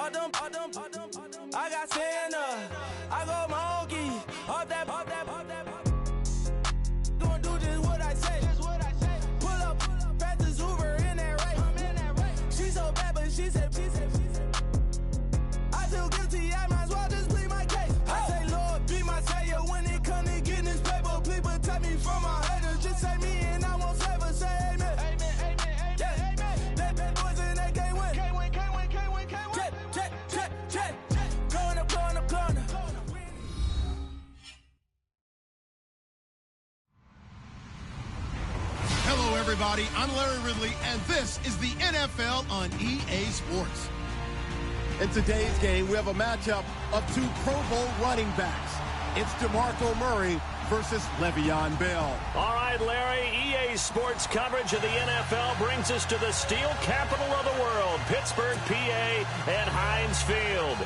I got Santa, I go monkey, up that. Gonna do just what I say. Pull up, practice Uber in that race. She so bad, but she said. I feel guilty, I might as well just plead my case. I say, Lord, be my savior when it come to getting this paper. Please protect me from my haters. Just say me and I won't save her. Say amen. Amen. They bad boys and they can't win. Can't win. Check. Corner. Hello, everybody. I'm Larry Ridley, and this is the NFL on EA Sports. In today's game, we have a matchup of two Pro Bowl running backs. It's DeMarco Murray versus Le'Veon Bell. All right, Larry, EA Sports coverage of the NFL brings us to the steel capital of the world, Pittsburgh, PA, at Heinz Field.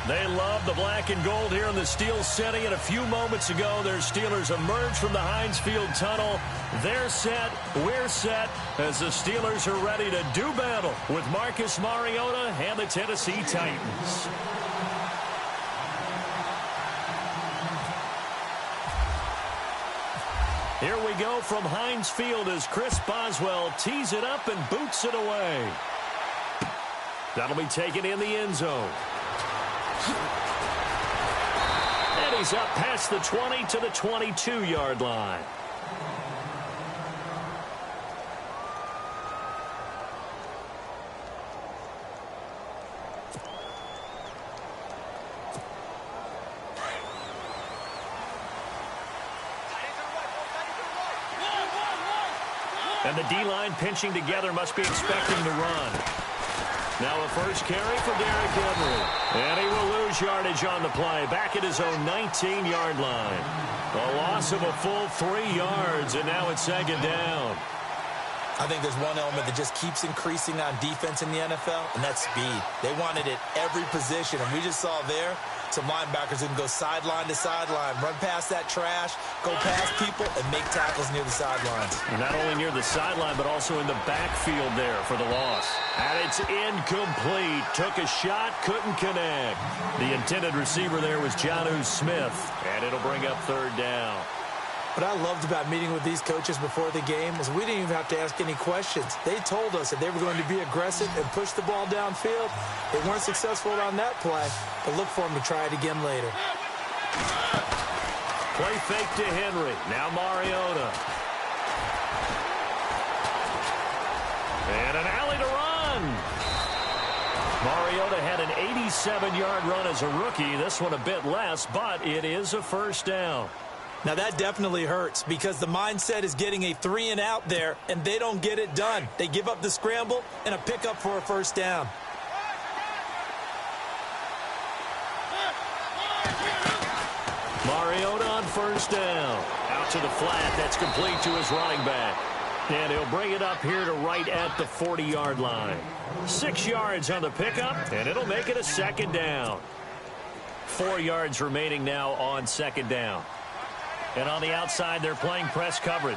They love the black and gold here in the Steel City, and a few moments ago, their Steelers emerged from the Heinz Field tunnel. They're set, we're set, as the Steelers are ready to do battle with Marcus Mariota and the Tennessee Titans. Here we go from Heinz Field as Chris Boswell tees it up and boots it away. That'll be taken in the end zone. And he's up past the 20 to the 22-yard line. And the D-line pinching together, must be expecting to run. Now a first carry for Derrick Henry. And he will lose yardage on the play. Back at his own 19-yard line. A loss of a full 3 yards, and now it's second down. I think there's one element that just keeps increasing on defense in the NFL, and that's speed. They want it at every position, and we just saw there some linebackers who can go sideline to sideline, run past that trash, go past people, and make tackles near the sidelines. And not only near the sideline, but also in the backfield there for the loss. And it's incomplete. Took a shot, couldn't connect. The intended receiver there was Jonnu Smith, and it'll bring up third down. What I loved about meeting with these coaches before the game is we didn't even have to ask any questions. They told us that they were going to be aggressive and push the ball downfield. They weren't successful on that play, but look for them to try it again later. Play fake to Henry. Now Mariota. And an alley to run. Mariota had an 87-yard run as a rookie. This one a bit less, but it is a first down. Now, that definitely hurts because the mindset is getting a 3-and-out there, and they don't get it done. They give up the scramble and a pickup for a first down. Mariota on first down. Out to the flat. That's complete to his running back. And he'll bring it up here to right at the 40-yard line. 6 yards on the pickup, and it'll make it a second down. 4 yards remaining now on second down. And on the outside, they're playing press coverage.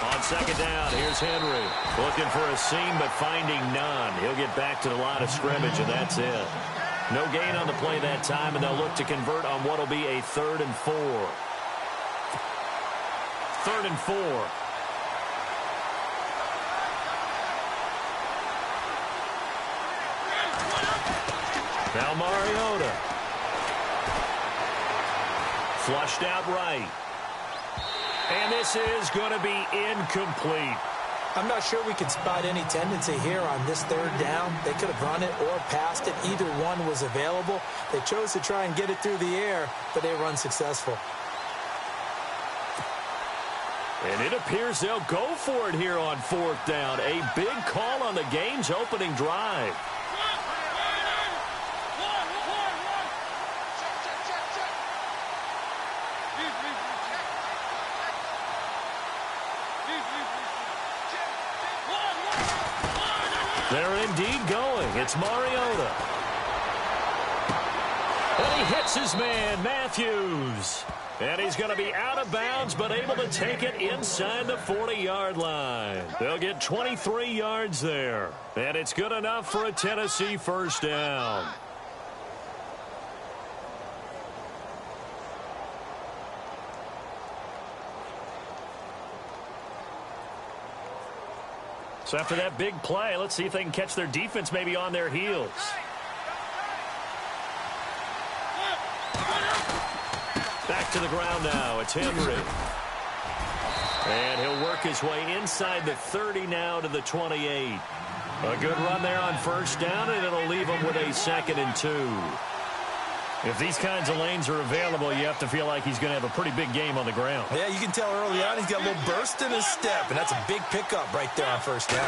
On second down, here's Henry. Looking for a seam, but finding none. He'll get back to the line of scrimmage, and that's it. No gain on the play that time, and they'll look to convert on what will be a 3rd and 4. 3rd and 4. Now Mariota. Flushed out right. And this is going to be incomplete. I'm not sure we can spot any tendency here on this 3rd down. They could have run it or passed it. Either one was available. They chose to try and get it through the air, but they were unsuccessful. And it appears they'll go for it here on 4th down. A big call on the game's opening drive. They're indeed going. It's Mariota. And he hits his man, Matthews. And he's going to be out of bounds, but able to take it inside the 40-yard line. They'll get 23 yards there. And it's good enough for a Tennessee first down. So after that big play, let's see if they can catch their defense maybe on their heels. Back to the ground now. It's Henry. And he'll work his way inside the 30 now to the 28. A good run there on first down, and it'll leave him with a 2nd and 2. If these kinds of lanes are available, you have to feel like he's going to have a pretty big game on the ground. Yeah, you can tell early on he's got a little burst in his step, and that's a big pickup right there on first down.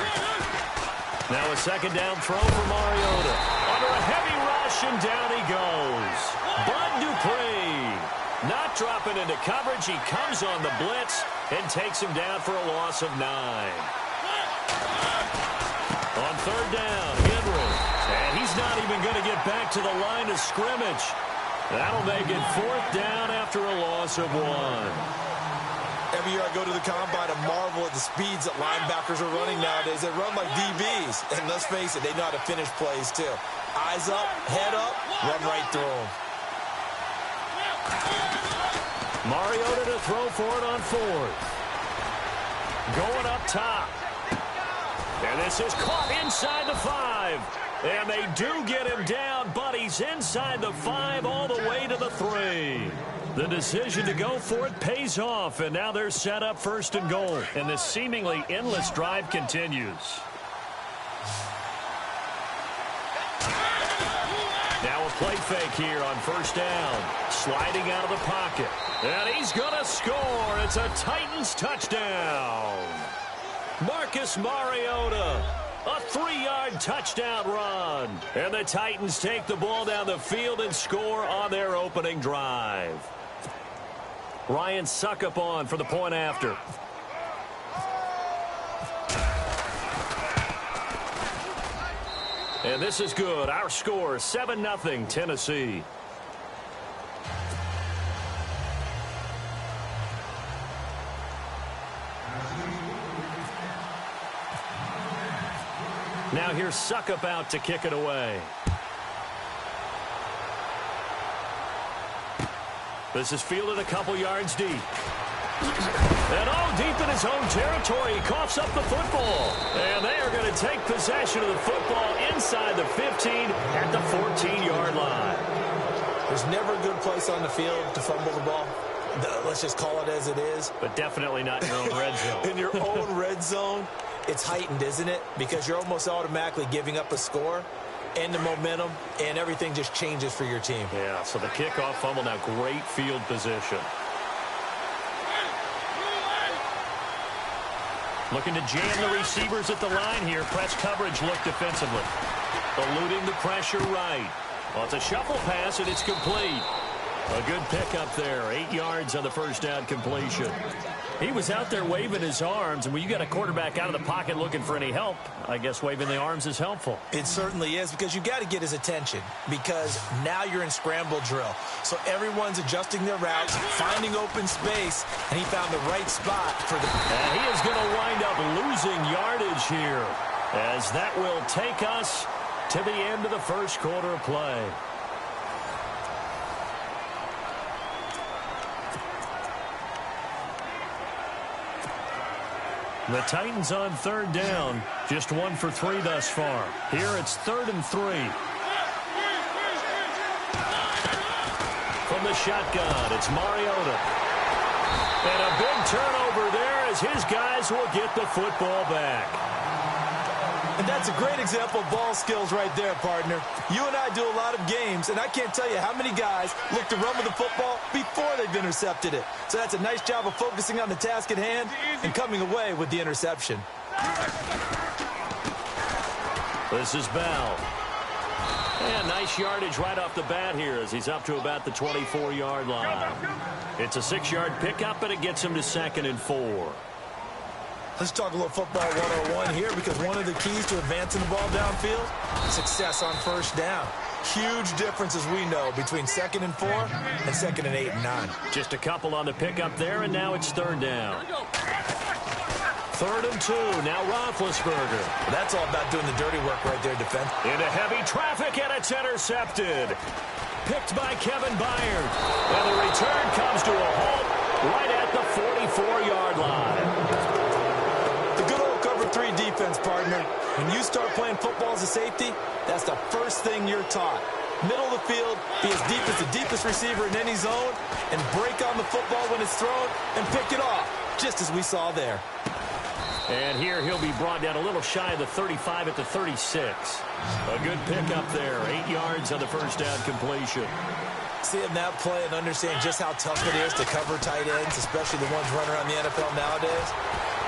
Now a 2nd down throw for Mariota. Under a heavy rush, and down he goes. Bud Dupree. Not dropping into coverage. He comes on the blitz and takes him down for a loss of 9. On 3rd down, Henry. And he's not even going to get back to the line of scrimmage. That'll make it 4th down after a loss of 1. Every year I go to the combine and marvel at the speeds that linebackers are running nowadays. They run like DBs. And let's face it, they know how to finish plays too. Eyes up, head up, run right through them. Mariota to throw for it on 4th. Going up top. And this is caught inside the 5. And they do get him down, but he's inside the 5 all the way to the 3. The decision to go for it pays off, and now they're set up 1st and goal. And this seemingly endless drive continues. Now a play fake here on 1st down. Sliding out of the pocket. And he's going to score. It's a Titans touchdown. Marcus Mariota. A 3-yard touchdown run. And the Titans take the ball down the field and score on their opening drive. Ryan Suckup on for the point after. And this is good. Our score, 7-0 Tennessee. Now here's Suckup out to kick it away. This is fielded a couple yards deep. And deep in his own territory, he coughs up the football. And they are going to take possession of the football inside the 15 at the 14-yard line. There's never a good place on the field to fumble the ball. Let's just call it as it is. But definitely not in your own red zone. In your own red zone, it's heightened, isn't it? Because you're almost automatically giving up a score and the momentum, and everything just changes for your team. Yeah, so the kickoff fumble, now great field position. Looking to jam the receivers at the line here. Press coverage look defensively. Eluding the pressure right. Well, it's a shuffle pass, and it's complete. A good pickup there. 8 yards on the first down completion. He was out there waving his arms, and when you got a quarterback out of the pocket looking for any help, I guess waving the arms is helpful. It certainly is, because you got to get his attention, because now you're in scramble drill. So everyone's adjusting their routes, finding open space, and he found the right spot for the... And he is going to wind up losing yardage here, as that will take us to the end of the first quarter of play. The Titans on third down, just 1 for 3 thus far. Here it's 3rd and 3. From the shotgun, it's Mariota. And a big turnover there as his guys will get the football back. And that's a great example of ball skills right there, partner. You and I do a lot of games, and I can't tell you how many guys look to run with the football before they've intercepted it. So that's a nice job of focusing on the task at hand and coming away with the interception. This is Bell. And nice yardage right off the bat here as he's up to about the 24-yard line. It's a 6-yard pickup, and it gets him to 2nd and 4. Let's talk a little football 101 here, because one of the keys to advancing the ball downfield, success on first down. Huge difference, as we know, between 2nd and 4 and 2nd and 8 and 9. Just a couple on the pickup there, and now it's 3rd down. 3rd and 2. Now Roethlisberger. That's all about doing the dirty work right there, defense. Into heavy traffic, and it's intercepted. Picked by Kevin Byard. And the return comes to a halt right at the 44-yard line. The good old cover 3 defense, partner. When you start playing football as a safety, that's the first thing you're taught. Middle of the field, be as deep as the deepest receiver in any zone, and break on the football when it's thrown and pick it off, just as we saw there. And here he'll be brought down a little shy of the 35 at the 36. A good pickup there. 8 yards on the first down completion. Seeing that play and understand just how tough it is to cover tight ends, especially the ones running around the NFL nowadays,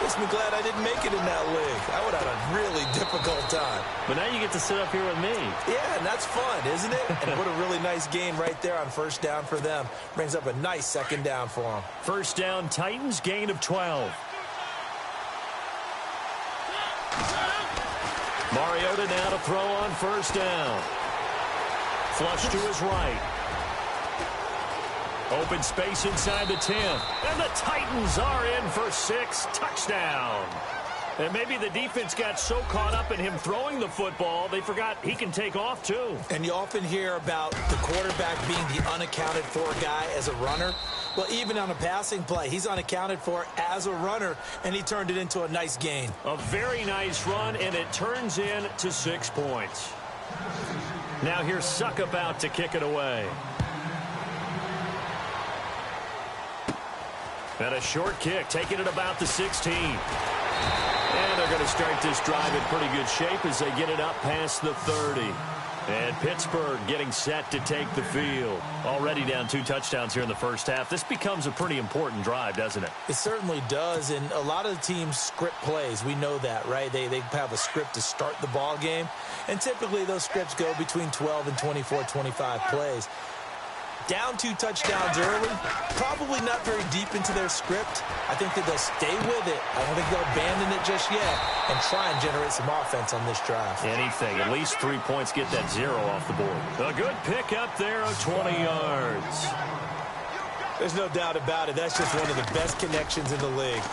makes me glad I didn't make it in that league. I would have had a really difficult time. But now you get to sit up here with me. Yeah, and that's fun, isn't it? And what a really nice gain right there on first down for them. Brings up a nice 2nd down for them. First down, Titans, gain of 12. Mariota now to throw on first down. Flush to his right. Open space inside the 10. And the Titans are in for 6. Touchdown. And maybe the defense got so caught up in him throwing the football, they forgot he can take off too. And you often hear about the quarterback being the unaccounted for guy as a runner. Well, even on a passing play, he's unaccounted for as a runner, and he turned it into a nice gain. A very nice run, and it turns in to 6 points. Now here's Suckup out to kick it away. And a short kick, taking it about the 16. And they're going to start this drive in pretty good shape as they get it up past the 30. And Pittsburgh getting set to take the field. Already down 2 touchdowns here in the first half. This becomes a pretty important drive, doesn't it? It certainly does, and a lot of the teams script plays. We know that, right? They have a script to start the ball game, and typically those scripts go between 12 and 24, 25 plays. Down 2 touchdowns early, probably not very deep into their script. I think that they'll stay with it. I don't think they'll abandon it just yet and try and generate some offense on this drive. Anything. At least 3 points, get that 0 off the board. A good pick up there of 20 yards. There's no doubt about it. That's just one of the best connections in the league.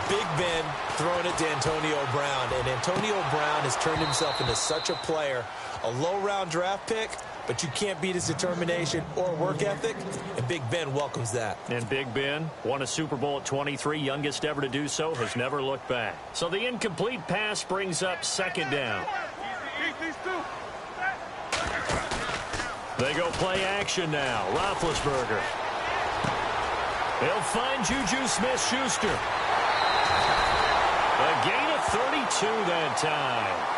Big Ben throwing it to Antonio Brown, and Antonio Brown has turned himself into such a player. A low-round draft pick, but you can't beat his determination or work ethic, and Big Ben welcomes that. And Big Ben won a Super Bowl at 23, youngest ever to do so, has never looked back. So the incomplete pass brings up 2nd down. They go play action now. Roethlisberger. He'll find Juju Smith-Schuster. A gain of 32 that time.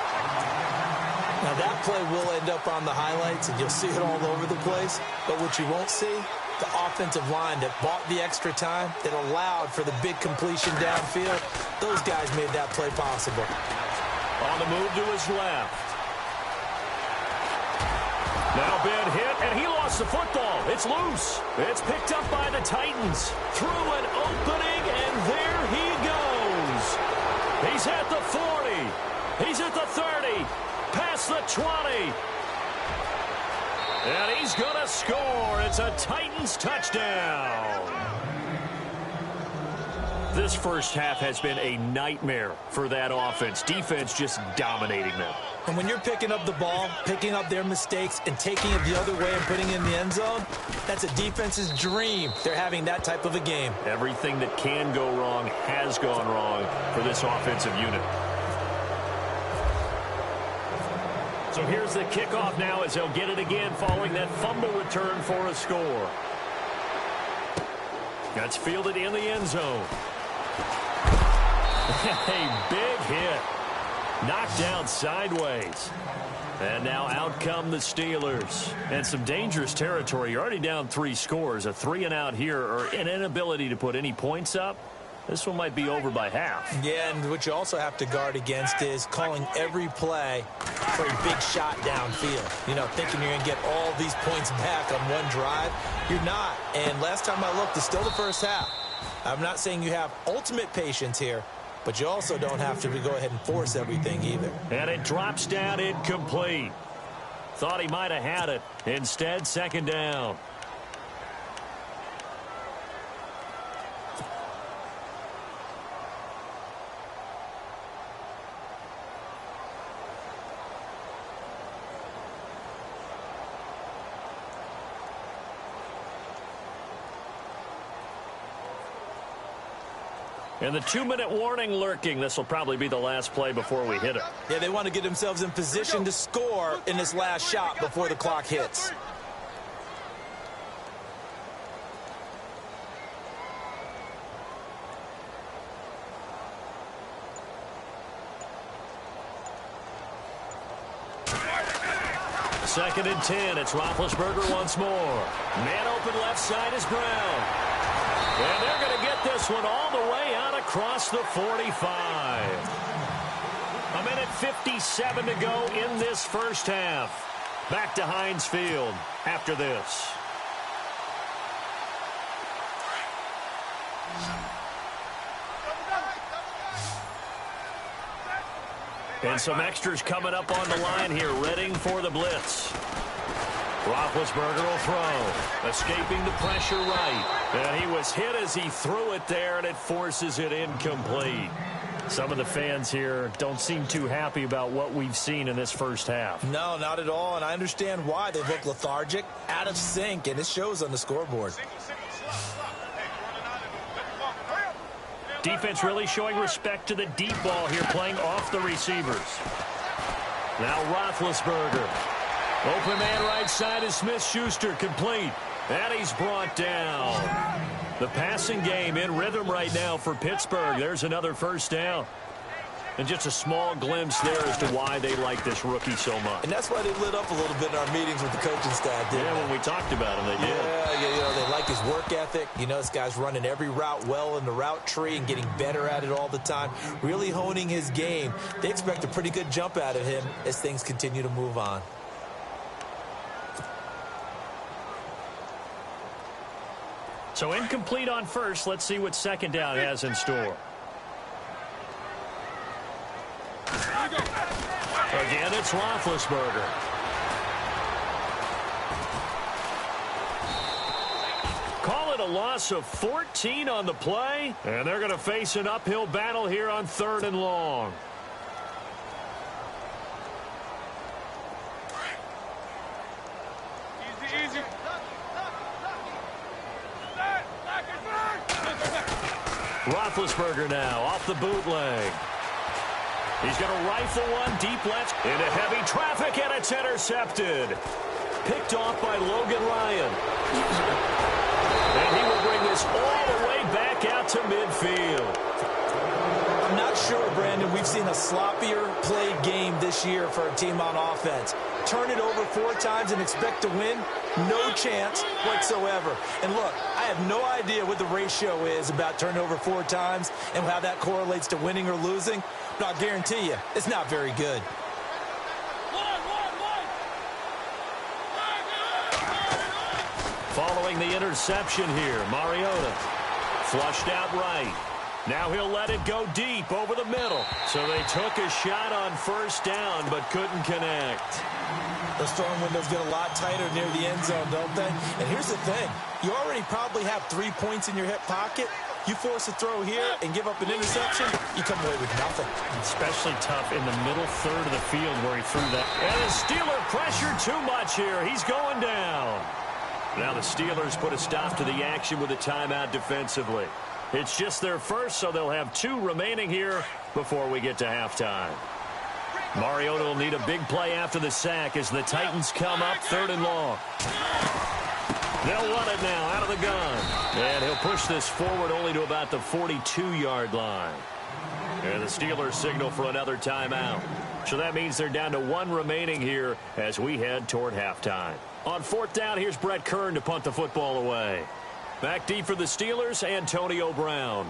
Now, that play will end up on the highlights, and you'll see it all over the place. But what you won't see, the offensive line that bought the extra time, that allowed for the big completion downfield, those guys made that play possible. On the move to his left. Now Ben hit, and he lost the football. It's loose. It's picked up by the Titans. Through an opening, and there he goes. He's at the 40. He's at the 30. Past the 20. And he's going to score. It's a Titans touchdown. This first half has been a nightmare for that offense. Defense just dominating them. And when you're picking up the ball, picking up their mistakes, and taking it the other way and putting it in the end zone, that's a defense's dream. They're having that type of a game. Everything that can go wrong has gone wrong for this offensive unit. So here's the kickoff now as they'll get it again following that fumble return for a score. That's fielded in the end zone. A big hit. Knocked down sideways. And now out come the Steelers. And some dangerous territory. You're already down 3 scores. A 3-and-out here, or an inability to put any points up. This one might be over by half. Yeah, and what you also have to guard against is calling every play for a big shot downfield. You know, thinking you're going to get all these points back on one drive. You're not. And last time I looked, it's still the first half. I'm not saying you have ultimate patience here, but you also don't have to go ahead and force everything either. And it drops down incomplete. Thought he might have had it. Instead, second down. And the 2-minute warning lurking. This will probably be the last play before we hit it. Yeah, they want to get themselves in position to score in this last shot before the clock hits. Second and 10. It's Roethlisberger once more. Man open left side is Brown. And they're going to get this one all the way out across the 45. A minute 57 to go in this first half. Back to Heinz Field after this. And some extras coming up on the line here, readying for the blitz. Roethlisberger will throw, escaping the pressure right. And he was hit as he threw it there, and it forces it incomplete. Some of the fans here don't seem too happy about what we've seen in this first half. No, not at all, and I understand why. They look lethargic, out of sync, and it shows on the scoreboard. Defense really showing respect to the deep ball here, playing off the receivers. Now Roethlisberger. Open man right side is Smith-Schuster, complete. And he's brought down. The passing game in rhythm right now for Pittsburgh. There's another first down. And just a small glimpse there as to why they like this rookie so much. And that's why they lit up a little bit in our meetings with the coaching staff, didn't they? When we talked about him, they did. Yeah, you know, they like his work ethic. You know, this guy's running every route well in the route tree and getting better at it all the time, really honing his game. They expect a pretty good jump out of him as things continue to move on. So incomplete on first. Let's see what second down has in store. Again, it's Roethlisberger. Call it a loss of 14 on the play. And they're going to face an uphill battle here on 3rd and long. Easy. Roethlisberger now off the bootleg. He's going to rifle one deep left into heavy traffic, and it's intercepted. Picked off by Logan Ryan. And he will bring this all the way back out to midfield. I'm not sure, Brandon, we've seen a sloppier played game this year for a team on offense. Turn it over 4 times and expect to win? No chance whatsoever. And look, I have no idea what the ratio is about turning over 4 times and how that correlates to winning or losing, but I'll guarantee you, it's not very good. Following the interception here, Mariota flushed out right. Now he'll let it go deep over the middle. So they took a shot on first down but couldn't connect. Those throwing windows get a lot tighter near the end zone, don't they? And here's the thing. You already probably have 3 points in your hip pocket. You force a throw here and give up an interception, you come away with nothing. Especially tough in the middle third of the field where he threw that. And the Steeler pressure too much here. He's going down. Now the Steelers put a stop to the action with a timeout defensively. It's just their first, so they'll have 2 remaining here before we get to halftime. Mariota will need a big play after the sack as the Titans come up 3rd and long. They'll run it now out of the gun. And he'll push this forward only to about the 42-yard line. And the Steelers signal for another timeout. So that means they're down to 1 remaining here as we head toward halftime. On 4th down, here's Brett Kern to punt the football away. Back deep for the Steelers, Antonio Brown.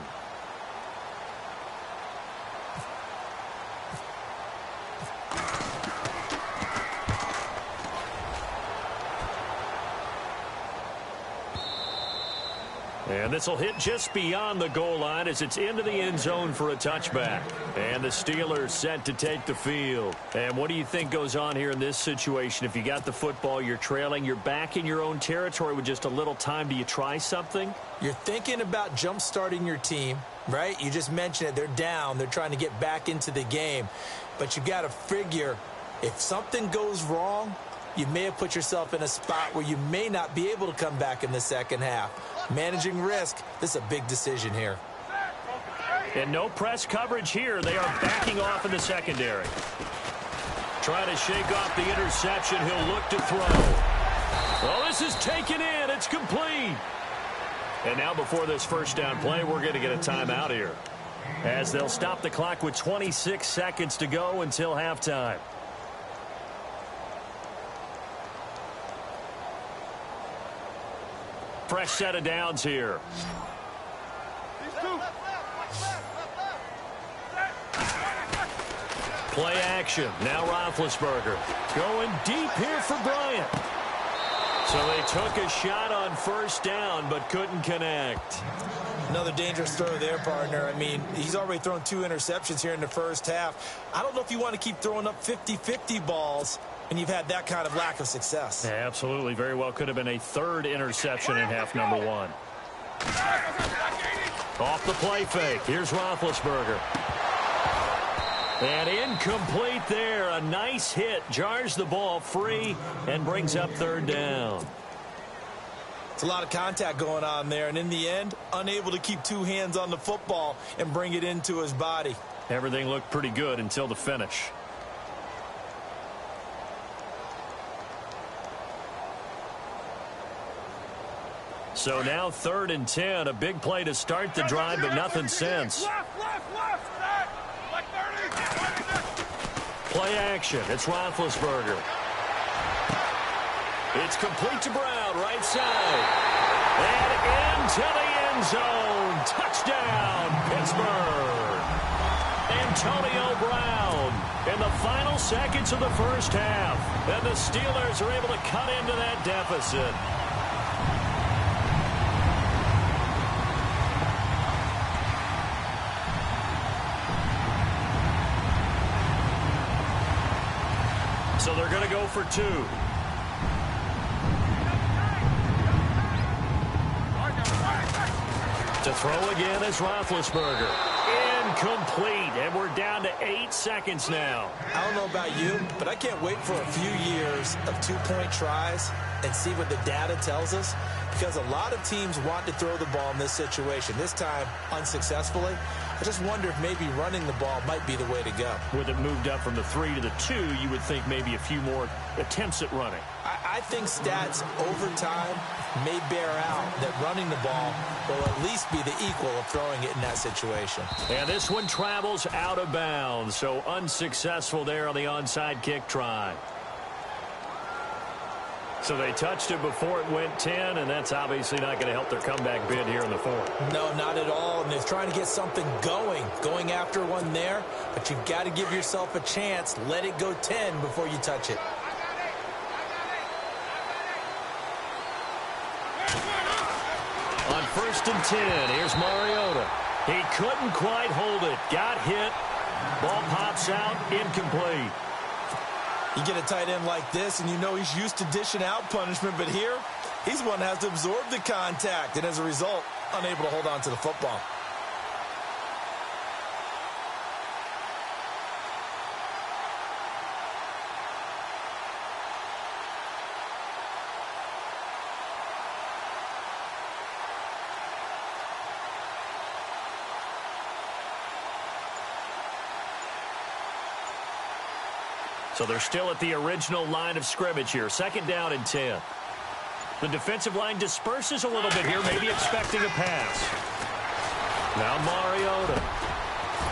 And this will hit just beyond the goal line as it's into the end zone for a touchback. And the Steelers set to take the field. And what do you think goes on here in this situation? If you got the football, you're trailing, you're back in your own territory with just a little time. Do you try something? You're thinking about jump-starting your team, right? You just mentioned it. They're down. They're trying to get back into the game. But you got to figure if something goes wrong, you may have put yourself in a spot where you may not be able to come back in the second half. Managing risk, this is a big decision here. And no press coverage here. They are backing off in the secondary. Trying to shake off the interception. He'll look to throw. Well, this is taken in. It's complete. And now before this first down play, we're going to get a timeout here, as they'll stop the clock with 26 seconds to go until halftime. Fresh set of downs here. Play action. Now Roethlisberger going deep here for Bryant. So they took a shot on first down but couldn't connect. Another dangerous throw there, partner. I mean, he's already thrown 2 interceptions here in the first half. I don't know if you want to keep throwing up 50-50 balls and you've had that kind of lack of success. Yeah, absolutely. Very well could have been a third interception in half number 1. Off the play fake. Here's Roethlisberger. And incomplete there. A nice hit. Jars the ball free and brings up third down. It's a lot of contact going on there, and in the end, unable to keep 2 hands on the football and bring it into his body. Everything looked pretty good until the finish. So now 3rd and 10. A big play to start the drive, but nothing since. Play action. It's Roethlisberger. It's complete to Brown, right side. And into the end zone. Touchdown, Pittsburgh. Antonio Brown in the final seconds of the first half. And the Steelers are able to cut into that deficit. So they're going to go for 2. To throw again is Roethlisberger. Incomplete, and we're down to 8 seconds now. I don't know about you, but I can't wait for a few years of 2-point tries and see what the data tells us, because a lot of teams want to throw the ball in this situation. This time, unsuccessfully. I just wonder if maybe running the ball might be the way to go. With it moved up from the 3 to the 2, you would think maybe a few more attempts at running. I think stats over time may bear out that running the ball will at least be the equal of throwing it in that situation. And this one travels out of bounds, so unsuccessful there on the onside kick try. So they touched it before it went 10, and that's obviously not going to help their comeback bid here in the 4th. No, not at all. And they're trying to get something going after one there. But you've got to give yourself a chance. Let it go 10 before you touch it. On 1st and 10, here's Mariota. He couldn't quite hold it. Got hit. Ball pops out. Incomplete. You get a tight end like this, and you know he's used to dishing out punishment, but here, he's one that has to absorb the contact, and as a result, unable to hold on to the football. So they're still at the original line of scrimmage here. 2nd down and 10. The defensive line disperses a little bit here, maybe expecting a pass. Now Mariota.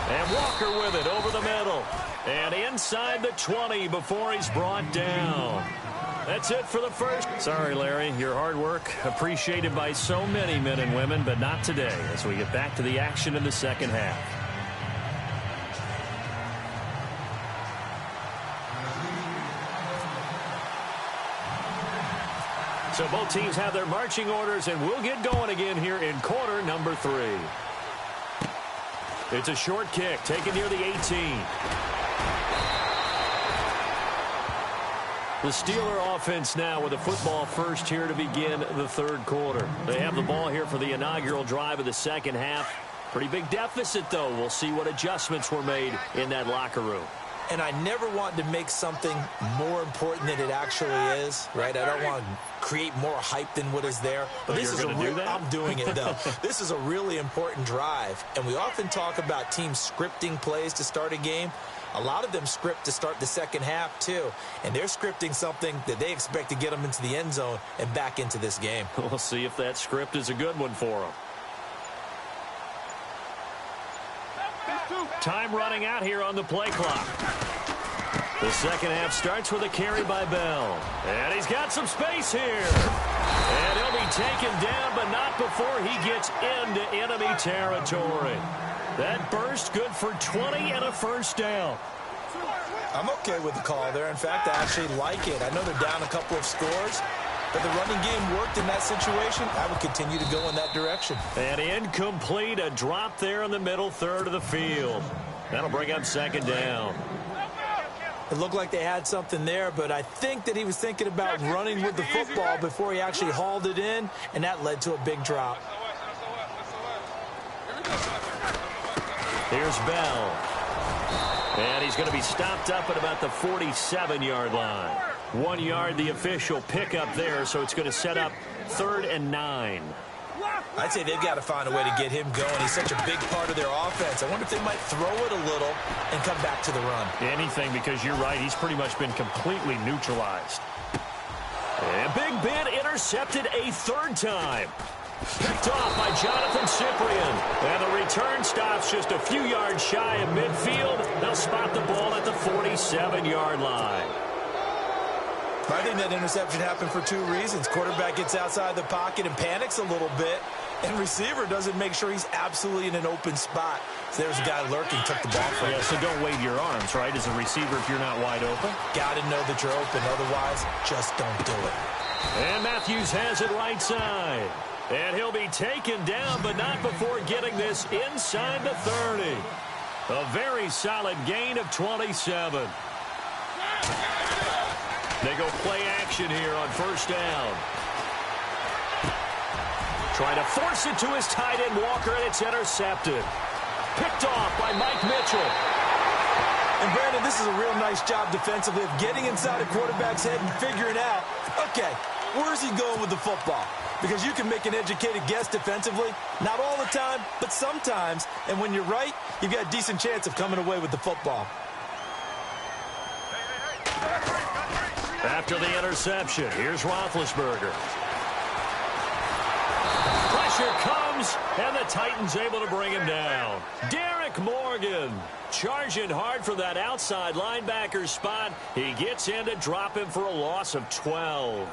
And Walker with it over the middle. And inside the 20 before he's brought down. That's it for the first. Sorry, Larry. Your hard work appreciated by so many men and women, but not today as we get back to the action in the second half. So both teams have their marching orders, and we'll get going again here in quarter number 3. It's a short kick, taken near the 18. The Steeler offense now with the football first here to begin the third quarter. They have the ball here for the inaugural drive of the second half. Pretty big deficit, though. We'll see what adjustments were made in that locker room. And I never want to make something more important than it actually is, right? I don't want to create more hype than what is there. But this is I'm doing it, though. This is a really important drive. And we often talk about teams scripting plays to start a game. A lot of them script to start the second half, too. And they're scripting something that they expect to get them into the end zone and back into this game. We'll see if that script is a good one for them. Time running out here on the play clock. The second half starts with a carry by Bell. And he's got some space here. And he'll be taken down, but not before he gets into enemy territory. That burst good for 20 and a first down. I'm okay with the call there. In fact, I actually like it. I know they're down a couple of scores, but the running game worked in that situation. I would continue to go in that direction. And incomplete, a drop there in the middle third of the field. That'll bring up second down. It looked like they had something there, but I think that he was thinking about running with the football before he actually hauled it in, and that led to a big drop. Here's Bell. And he's going to be stopped up at about the 47-yard line. 1 yard, the official pickup there, so it's going to set up 3rd and 9. I'd say they've got to find a way to get him going. He's such a big part of their offense. I wonder if they might throw it a little and come back to the run. Anything, because you're right, he's pretty much been completely neutralized. And Big Ben intercepted a 3rd time. Picked off by Jonathan Cyprien. And the return stops just a few yards shy of midfield. They'll spot the ball at the 47-yard line. I think that interception happened for 2 reasons. Quarterback gets outside the pocket and panics a little bit. And receiver doesn't make sure he's absolutely in an open spot. So there's a guy lurking, took the ball from him. Yeah, so don't wave your arms, right, as a receiver if you're not wide open. Got to know that you're open. Otherwise, just don't do it. And Matthews has it right side. And he'll be taken down, but not before getting this inside the 30. A very solid gain of 27. They go play action here on first down. Trying to force it to his tight end, Walker, and it's intercepted. Picked off by Mike Mitchell. And, Brandon, this is a real nice job defensively of getting inside a quarterback's head and figuring out, okay, where's he going with the football? Because you can make an educated guess defensively. Not all the time, but sometimes. And when you're right, you've got a decent chance of coming away with the football. After the interception, here's Roethlisberger. Pressure comes, and the Titans able to bring him down. Derek Morgan charging hard for that outside linebacker spot. He gets in to drop him for a loss of 12.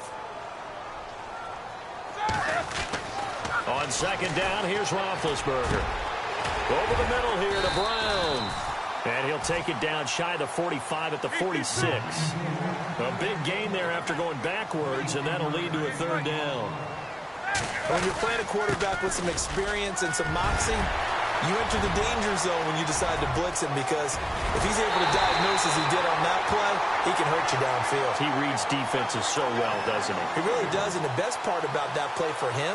On second down, here's Roethlisberger. Over the middle here to Brown. And he'll take it down shy of the 45 at the 46. A big gain there after going backwards, and that'll lead to a 3rd down. When you're playing a quarterback with some experience and some moxie, you enter the danger zone when you decide to blitz him, because if he's able to diagnose as he did on that play, he can hurt you downfield. He reads defenses so well, doesn't he? He really does, and the best part about that play for him,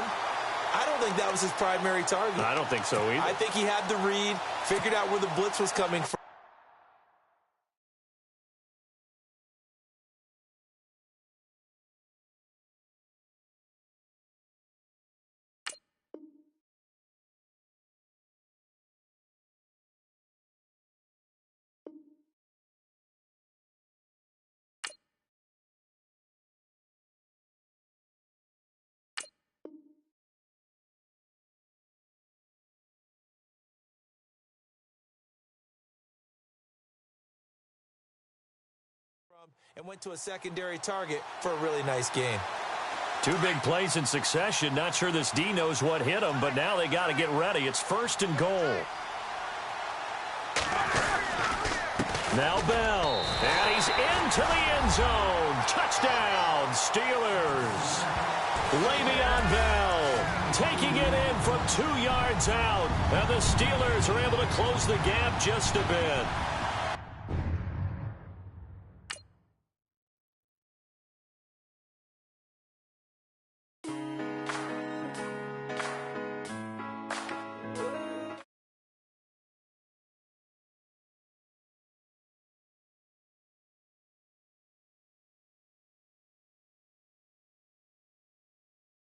I don't think that was his primary target. I don't think so either. I think he had the read, figured out where the blitz was coming from. And went to a secondary target for a really nice gain. 2 big plays in succession. Not sure this D knows what hit him, but now they got to get ready. It's 1st and goal. Now Bell, and he's into the end zone. Touchdown, Steelers. Le'Veon Bell taking it in from 2 yards out. And the Steelers are able to close the gap just a bit.